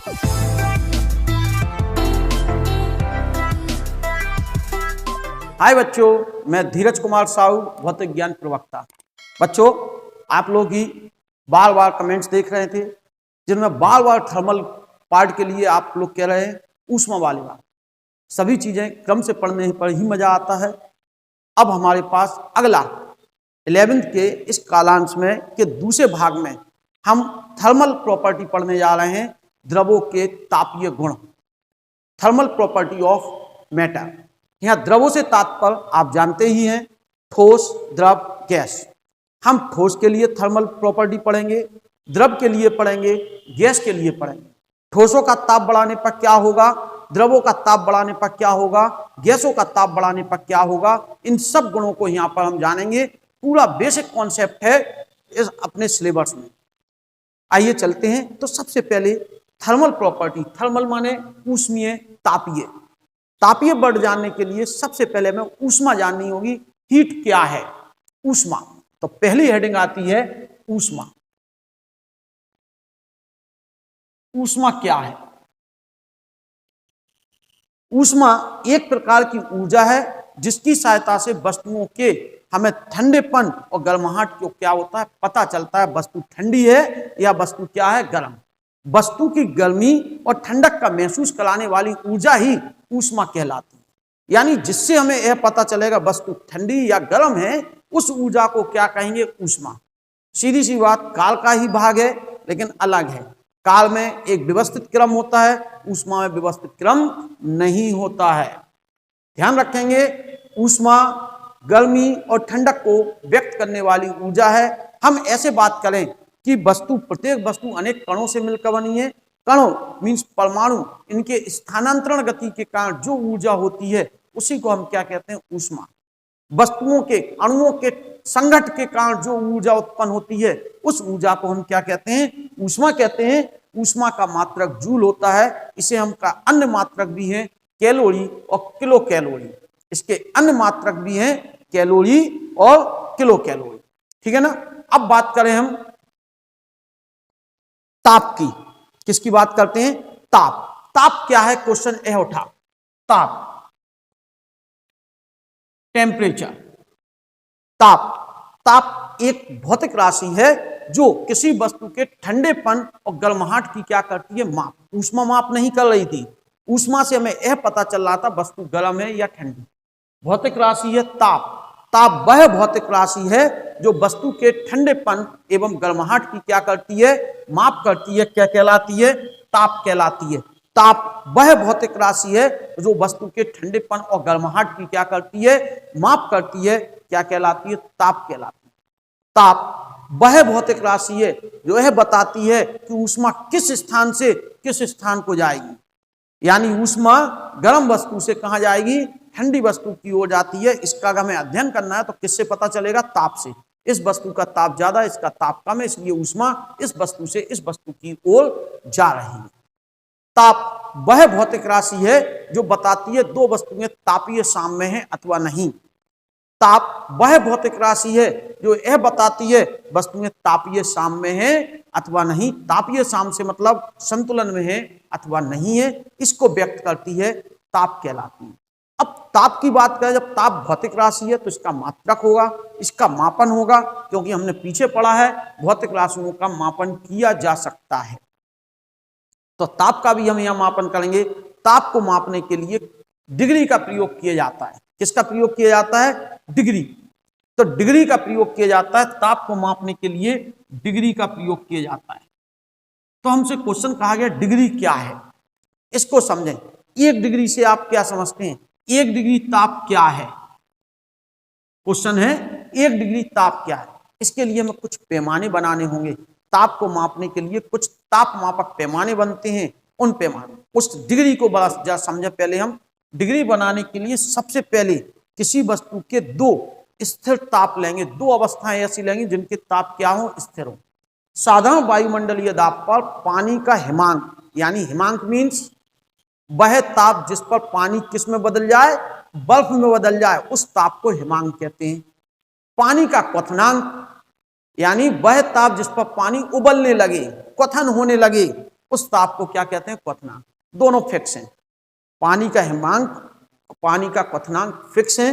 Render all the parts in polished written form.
हाय बच्चों, मैं धीरज कुमार साहू, भौतिक ज्ञान प्रवक्ता। बच्चों, आप लोग ही बार बार कमेंट्स देख रहे थे जिनमें बार बार थर्मल पार्ट के लिए आप लोग कह रहे हैं ऊष्मा वाली बात। सभी चीजें क्रम से पढ़ने पर ही मजा आता है। अब हमारे पास अगला 11th के इस कालांश में के दूसरे भाग में हम थर्मल प्रॉपर्टी पढ़ने जा रहे हैं, द्रवों के तापीय गुण, थर्मल प्रॉपर्टी ऑफ मैटर। यहाँ द्रवों से तात्पर्य आप जानते ही हैं, ठोस, द्रव, गैस। हम ठोस के लिए थर्मल प्रॉपर्टी पढ़ेंगे, द्रव के लिए पढ़ेंगे, गैस के लिए पढ़ेंगे। ठोसों का ताप बढ़ाने पर क्या होगा, द्रवों का ताप बढ़ाने पर क्या होगा, गैसों का ताप बढ़ाने पर क्या होगा, इन सब गुणों को यहाँ पर हम जानेंगे। पूरा बेसिक कॉन्सेप्ट है इस अपने सिलेबस में। आइए चलते हैं। तो सबसे पहले थर्मल प्रॉपर्टी, थर्मल माने ऊष्मीय, तापीय। तापीय वर्ड जानने के लिए सबसे पहले हमें ऊष्मा जाननी होगी। हीट क्या है, ऊष्मा। तो पहली हेडिंग आती है ऊष्मा। ऊष्मा क्या है? ऊष्मा एक प्रकार की ऊर्जा है जिसकी सहायता से वस्तुओं के हमें ठंडेपन और गर्माहट को क्या होता है पता चलता है। वस्तु ठंडी है या वस्तु क्या है, गर्म। वस्तु की गर्मी और ठंडक का महसूस कराने वाली ऊर्जा ही ऊष्मा कहलाती है। यानी जिससे हमें यह पता चलेगा वस्तु ठंडी या गर्म है, उस ऊर्जा को क्या कहेंगे, ऊष्मा। सीधी सी बात, काल का ही भाग है लेकिन अलग है। काल में एक व्यवस्थित क्रम होता है, ऊष्मा में व्यवस्थित क्रम नहीं होता है। ध्यान रखेंगे, ऊष्मा गर्मी और ठंडक को व्यक्त करने वाली ऊर्जा है। हम ऐसे बात करें कि वस्तु, प्रत्येक वस्तु अनेक कणों से मिलकर बनी है। कणों मीन्स परमाणु, इनके स्थानांतरण गति के कारण जो ऊर्जा होती है उसी को हम क्या कहते हैं, ऊष्मा। वस्तुओं के, अणुओं के संघट के कारण जो ऊर्जा उत्पन्न होती है उस ऊर्जा को हम क्या कहते हैं, ऊष्मा कहते हैं। ऊष्मा का मात्रक जूल होता है। इसे हम का अन्य मात्रक भी हैं कैलोरी और किलो कैलोरी। इसके अन्य मात्रक भी हैं कैलोरी और किलो कैलोरी। ठीक है ना। अब बात करें हम ताप की। किसकी बात करते हैं, ताप। ताप क्या है, क्वेश्चन यह उठा। ताप, टेम्परेचर। ताप, ताप एक भौतिक राशि है जो किसी वस्तु के ठंडेपन और गर्माहट की क्या करती है, माप। ऊष्मा माप नहीं कर रही थी। ऊष्मा से हमें यह पता चल रहा था वस्तु गर्म है या ठंडी। भौतिक राशि है ताप। ताप वह भौतिक राशि है जो वस्तु के ठंडेपन एवं गर्माहट की क्या करती है, माप करती है। क्या कहलाती है, ताप कहलाती है। ताप वह भौतिक राशि है जो वस्तु के ठंडेपन और गर्माहट की क्या करती है, माप करती है। क्या कहलाती है, ताप कहलाती है। ताप वह भौतिक राशि है जो यह बताती है कि ऊष्मा किस स्थान से किस स्थान को जाएगी। यानी ऊष्मा गर्म वस्तु से कहां जाएगी, ठंडी वस्तु की ओर जाती है। इसका अगर हमें अध्ययन करना है तो किससे पता चलेगा, ताप से। इस वस्तु का ताप ज्यादा, इसका ताप कम है, इसलिए ऊष्मा इस वस्तु से इस वस्तु की ओर जा रही है। ताप वह भौतिक राशि है जो बताती है दो वस्तुएं तापीय साम्य हैं अथवा नहीं। ताप वह भौतिक राशि है जो यह बताती है वस्तुएं तापीय साम्य हैं अथवा नहीं। तापीय साम्य से मतलब संतुलन में है अथवा नहीं है, इसको व्यक्त करती है, ताप कहलाती है। अब ताप की बात करें, जब ताप भौतिक राशि है तो इसका मात्रक होगा, इसका मापन होगा, क्योंकि हमने पीछे पढ़ा है भौतिक राशियों का मापन किया जा सकता है। तो ताप का भी हम यहां मापन करेंगे। ताप को मापने के लिए डिग्री का प्रयोग किया जाता है। किसका प्रयोग किया जाता है, डिग्री। तो डिग्री का प्रयोग किया जाता है, ताप को मापने के लिए डिग्री का प्रयोग किया जाता है। तो हमसे क्वेश्चन कहा गया डिग्री क्या है, इसको समझें। एक डिग्री से आप क्या समझते हैं, एक डिग्री ताप क्या है? क्वेश्चन है एक डिग्री ताप क्या है। इसके लिए हमें कुछ पैमाने बनाने होंगे। ताप को मापने के लिए कुछ ताप मापक पैमाने बनते हैं। उन पैमाने, उस डिग्री को बड़ा समझे। पहले हम डिग्री बनाने के लिए सबसे पहले किसी वस्तु के दो स्थिर ताप लेंगे। दो अवस्थाएं ऐसी लेंगे जिनके ताप क्या हो, स्थिर हो। साधारण वायुमंडलीय दाब पर पानी का हिमांक, यानी हिमांक मीन्स वह ताप जिस पर पानी किस में बदल जाए, बर्फ में बदल जाए, उस ताप को हिमांक कहते हैं। पानी का क्वथनांक, यानी वह ताप जिस पर पानी उबलने लगे, क्वथन होने लगे, उस ताप को क्या कहते हैं? क्वथनांक। दोनों फिक्स हैं, पानी का हिमांक, पानी का क्वथनांक फिक्स है।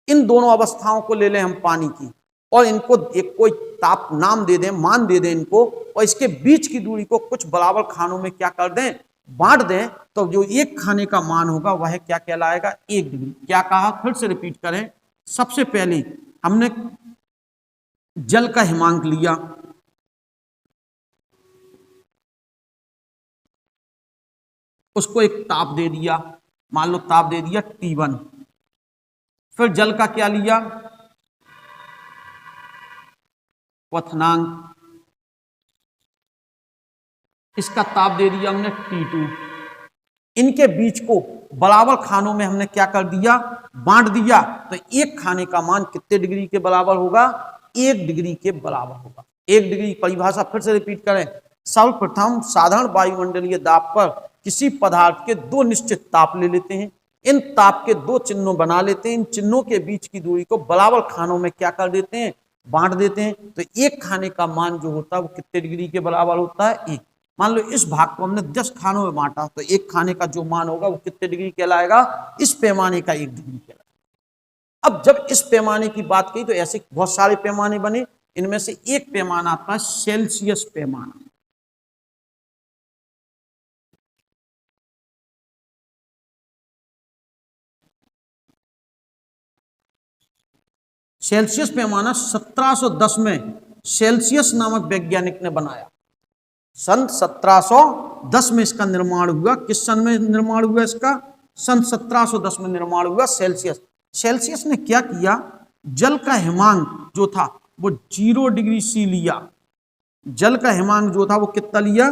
इन दोनों अवस्थाओं को ले लें हम पानी की, और इनको एक कोई ताप नाम दे दें, मान दे दें इनको, और इसके बीच की दूरी को कुछ बराबर खानों में क्या कर दें? बांट दें, तो जो एक खाने का मान होगा वह क्या कहलाएगा? 1 डिग्री। क्या कहा? फिर से रिपीट करें। सबसे पहले हमने जल का हिमांक लिया, उसको एक ताप दे दिया, मान लो ताप दे दिया T1। फिर जल का क्या लिया? क्वथनांक, इसका ताप दे दिया हमने T2। इनके बीच को बराबर खानों में हमने क्या कर दिया? बांट दिया। तो एक खाने का मान कितने डिग्री के बराबर होगा? 1 डिग्री के बराबर होगा। 1 डिग्री परिभाषा फिर से रिपीट करें। सर्वप्रथम साधारण वायुमंडलीय दाब पर किसी पदार्थ के 2 निश्चित ताप ले लेते हैं, इन ताप के 2 चिन्हों बना लेते हैं, इन चिन्हों के बीच की दूरी को बराबर खानों में क्या कर देते हैं? बांट देते हैं। तो एक खाने का मान जो होता है वो कितने डिग्री के बराबर होता है? 1। मान लो इस भाग को हमने 10 खानों में बांटा, तो एक खाने का जो मान होगा वो कितने डिग्री कहलाएगा? इस पैमाने का 1 डिग्री कहलाएगा। अब जब इस पैमाने की बात की तो ऐसे बहुत सारे पैमाने बने, इनमें से एक पैमाना आता है सेल्सियस पैमाना। सेल्सियस पैमाना 1710 में सेल्सियस नामक वैज्ञानिक ने बनाया। सन 1710 में इसका निर्माण हुआ। किस सन में निर्माण हुआ इसका? सन 1710 में निर्माण हुआ सेल्सियस। सेल्सियस ने क्या किया? जल का हिमांक जो था वो 0 डिग्री सी लिया। जल का हिमांक जो था वो कितना लिया?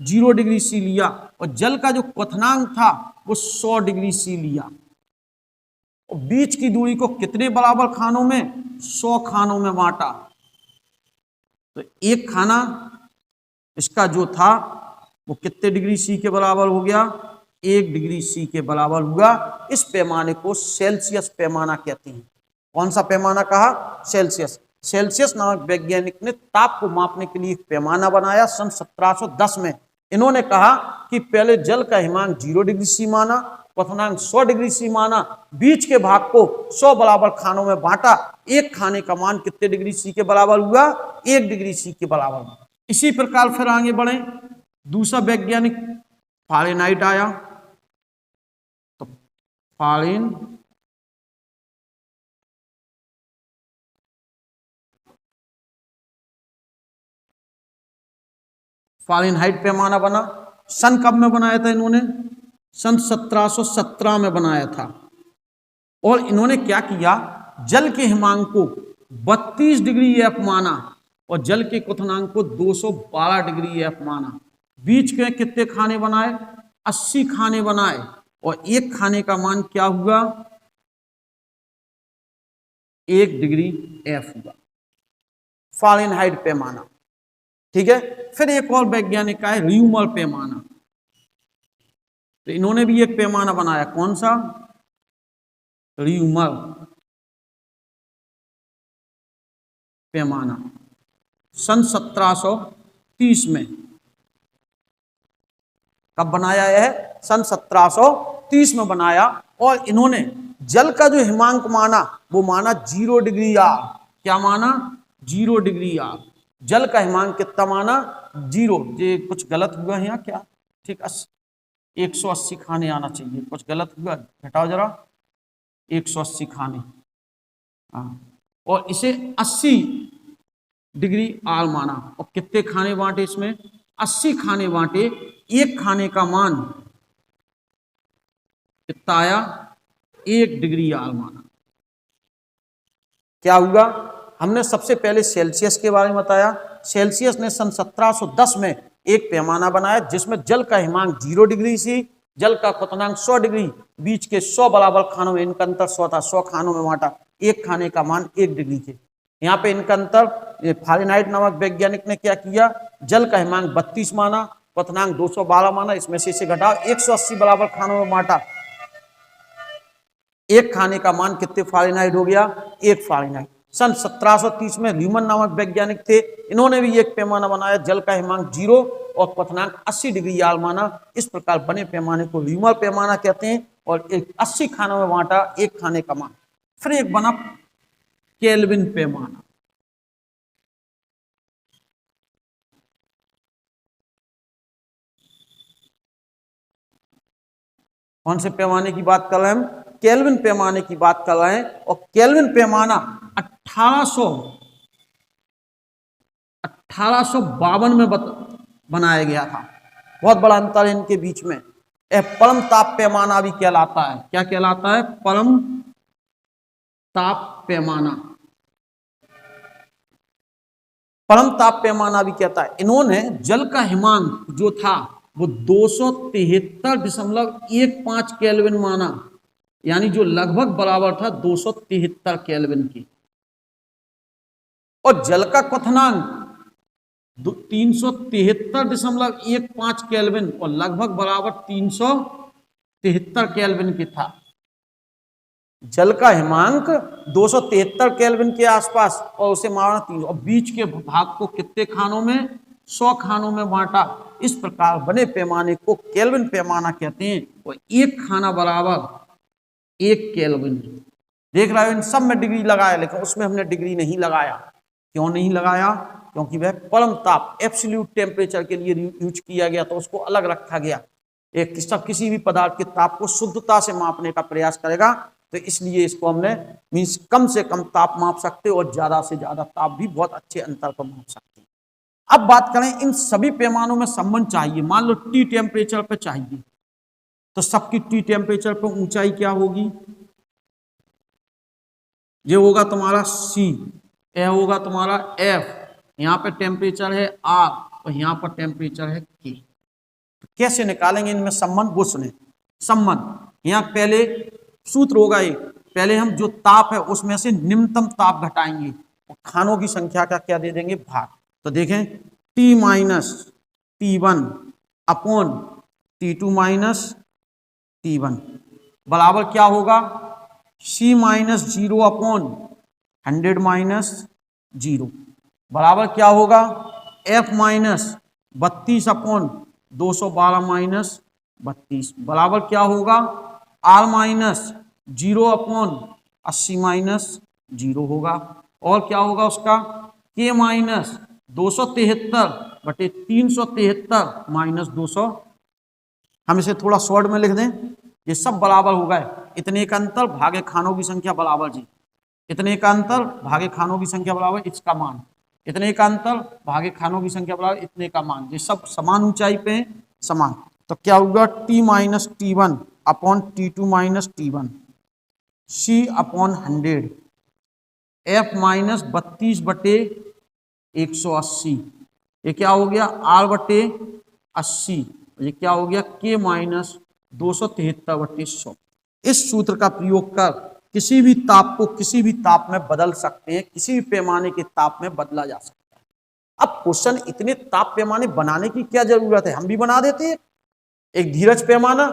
0 डिग्री सी लिया। और जल का जो क्वथनांक था वो 100 डिग्री सी लिया। और बीच की दूरी को कितने बराबर खानों में? 100 खानों में बांटा। तो एक खाना इसका जो था वो कितने डिग्री सी के बराबर हो गया? 1 डिग्री सी के बराबर हुआ। इस पैमाने को सेल्सियस पैमाना कहते हैं। कौन सा पैमाना कहा? सेल्सियस। सेल्सियस नामक वैज्ञानिक ने ताप को मापने के लिए एक पैमाना बनाया सन 1710 में। इन्होंने कहा कि पहले जल का हिमांक 0 डिग्री सी माना, क्वथनांक 100 डिग्री सी माना, बीच के भाग को 100 बराबर खानों में बांटा। एक खाने का मान कितने डिग्री सी के बराबर हुआ? 1 डिग्री सी के बराबर हुआ। इसी प्रकार फिर आगे बढ़े, दूसरा वैज्ञानिक फ़ारेनहाइट आया। तो फ़ारेनहाइट पैमाना बना। सन कब में बनाया था इन्होंने? सन 1717 में बनाया था। और इन्होंने क्या किया? जल के हिमांक को 32 डिग्री एफ माना और जल के क्वथनांक को 212 डिग्री एफ माना। बीच के कितने खाने बनाए? 80 खाने बनाए। और एक खाने का मान क्या हुआ? 1 डिग्री एफ हुआ। फ़ारेनहाइट पैमाना। ठीक है। फिर एक और वैज्ञानिक का है र्यूमर पैमाना। तो इन्होंने भी एक पैमाना बनाया। कौन सा? र्यूमर पैमाना। सन 1730 में। कब बनाया है? सन 1730 में बनाया। और इन्होंने जल का जो हिमांक माना वो माना 0 डिग्री आर। क्या माना? 0 डिग्री आर। जल का हिमांक कितना माना? 0। ये कुछ गलत हुआ है यहाँ क्या? ठीक, 180 खाने आना चाहिए, कुछ गलत हुआ, घटाओ जरा। 180 खाने। हाँ। और इसे 80 डिग्री आर माना। और कितने खाने बांटे इसमें? 80 खाने बांटे। एक खाने का मान कितना आया? 1 डिग्री आर माना। क्या हुआ? हमने सबसे पहले सेल्सियस के बारे में बताया। सेल्सियस ने सन 1710 में एक पैमाना बनाया जिसमें जल का हिमांक 0 डिग्री सी, जल का क्वथनांक 100 डिग्री, बीच के 100 बराबर खानों में, इनका अंतर 100 था, 100 खानों में बांटा। एक खाने का मान 1 डिग्री के। यहाँ पे इनका अंतर, फ़ारेनहाइट नामक वैज्ञानिक ने क्या किया? जल का हिमांक 32 माना, क्वथनांक 212 माना, इसमें से इसे घटाओ, 180 बराबर खानों में बांटा। एक खाने का मान कितने फ़ारेनहाइट हो गया? 1 फ़ारेनहाइट। सन 1730 में ल्यूमन नामक वैज्ञानिक थे, इन्होंने भी एक पैमाना बनाया, जल का हिमांक 0 और क्वथनांक 80 डिग्री आल माना। इस प्रकार बने पैमाने को ल्यूमर पैमाना कहते हैं और एक 80 खानों में बांटा, एक खाने का मान। फिर एक बना केल्विन पैमाना। कौन से पैमाने की बात कर रहे हैं हम? केल्विन पैमाने की बात कर रहे हैं। और केल्विन पैमाना 1852 में बनाया गया था। बहुत बड़ा अंतर है इनके बीच में। परम ताप पैमाना भी कहलाता है। क्या कहलाता है? परम ताप पैमाना। परम ताप पैमाना भी कहता है। इन्होंने जल का हिमांक जो था वो 273.15 केल्विन माना, यानी जो लगभग बराबर था 273 केल्विन की। और जल का क्वथनांक 373.15 केल्विन और लगभग बराबर 373 केल्विन की था। जल का हिमांक 273 केल्विन के आसपास और उसे माना 300 और बीच के भाग को कितने खानों में? 100 खानों में बांटा। इस प्रकार बने पैमाने को केल्विन पैमाना कहते हैं। और एक खाना बराबर 1 केल्विन। देख रहे हो, इन सब में डिग्री लगाया, लेकिन उसमें हमने डिग्री नहीं लगाया। क्यों नहीं लगाया? क्योंकि वह परम ताप एब्सोल्यूट टेम्परेचर के लिए यूज किया गया, तो उसको अलग रखा गया। एक किसी भी पदार्थ के ताप को शुद्धता से मापने का प्रयास करेगा, तो इसलिए इसको हमने मीन्स कम से कम ताप माप सकते और ज्यादा से ज्यादा ताप भी बहुत अच्छे अंतर पर माप सकते हैं। अब बात करें, इन सभी पैमानों में संबंध चाहिए। मान लो टी टेम्परेचर पे चाहिए, तो सबकी टी टेम्परेचर पे ऊंचाई क्या होगी? ये होगा तुम्हारा C, यह होगा तुम्हारा F, यहाँ पे टेम्परेचर है R और यहाँ पर टेम्परेचर है K। तो कैसे निकालेंगे इनमें संबंध? वो सुने संबंध। यहाँ पहले सूत्र होगा एक, पहले हम जो ताप है उसमें से निम्नतम ताप घटाएंगे और खानों की संख्या का क्या दे देंगे? भाग। तो देखें, T minus T1 upon T2 minus T1 बराबर क्या होगा? C माइनस 0 अपॉन 100 माइनस 0 बराबर क्या होगा? F माइनस 32 अपॉन 212 माइनस 32 बराबर क्या होगा? R माइनस 0 अपॉन 80 माइनस 0 होगा। और क्या होगा उसका? K minus 273/373 minus 200। हम इसे थोड़ा शॉर्ट में लिख दें, ये सब बराबर हो गए। इतने का अंतर भागे खानों की संख्या बराबर जी, इतने का अंतर भागे खानों की संख्या बराबर इसका मान, इतने का अंतर भागे खानों की संख्या बराबर इतने का मान। ये सब समान ऊंचाई पे हैं, समान। तो क्या होगा? T minus T1 upon T2 minus T1, C upon 100, F minus 32/180, ये क्या हो गया? R/80, ये क्या हो गया? K minus 273/100। इस सूत्र का प्रयोग कर किसी भी ताप को किसी भी ताप में बदल सकते हैं, किसी भी पैमाने के ताप में बदला जा सकता है। अब क्वेश्चन, इतने ताप पैमाने बनाने की क्या जरूरत है? हम भी बना देते हैं एक धीरज पैमाना,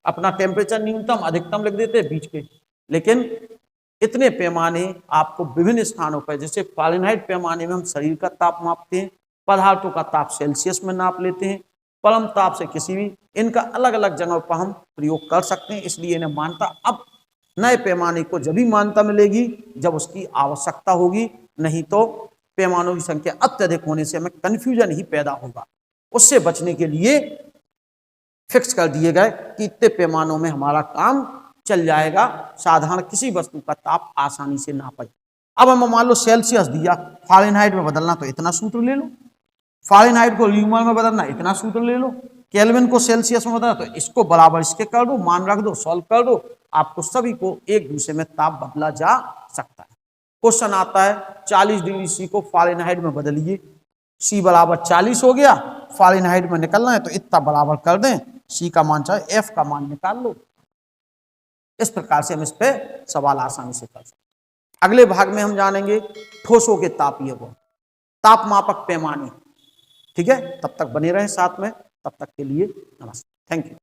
अपना टेम्परेचर न्यूनतम अधिकतम लिख देते हैं बीच के। लेकिन इतने पैमाने आपको विभिन्न स्थानों पर, जैसे फारेनहाइट पैमाने में हम शरीर का ताप मापते हैं, पदार्थों का ताप सेल्सियस में नाप लेते हैं, परम ताप से किसी भी, इनका अलग अलग जगह पर हम प्रयोग कर सकते हैं। इसलिए इन्हें मानता, अब नए पैमाने को जब भी मान्यता मिलेगी जब उसकी आवश्यकता होगी, नहीं तो पैमानों की संख्या अत्यधिक होने से हमें कंफ्यूजन ही पैदा होगा। उससे बचने के लिए फिक्स कर दिए गए कि इतने पैमानों में हमारा काम चल जाएगा, साधारण किसी वस्तु का ताप आसानी से नापा जाए। अब हम मान लो सेल्सियस दिया, फारेनहाइट में बदलना तो इतना सूत्र ले लो, फारेनहाइट को ल्यूमर में बदलना इतना सूत्र ले लो, केल्विन को सेल्सियस में बदलना तो इसको बराबर इसके कर दो, मान रख दो, सॉल्व कर दो, आपको सभी को एक दूसरे में ताप बदला जा सकता है। क्वेश्चन आता है 40 डिग्री C को फारेनहाइट में बदलिए, C बराबर 40 हो गया, फारेनहाइट में निकलना है तो इतना बराबर कर दें, C का मान चाहे F का मान निकाल लो। इस प्रकार से हम इस पे सवाल आसानी से कर सकते हैं। अगले भाग में हम जानेंगे ठोसों के तापीय गुण, ताप मापक पैमाने। ठीक है, तब तक बने रहें साथ में, तब तक के लिए नमस्ते, थैंक यू।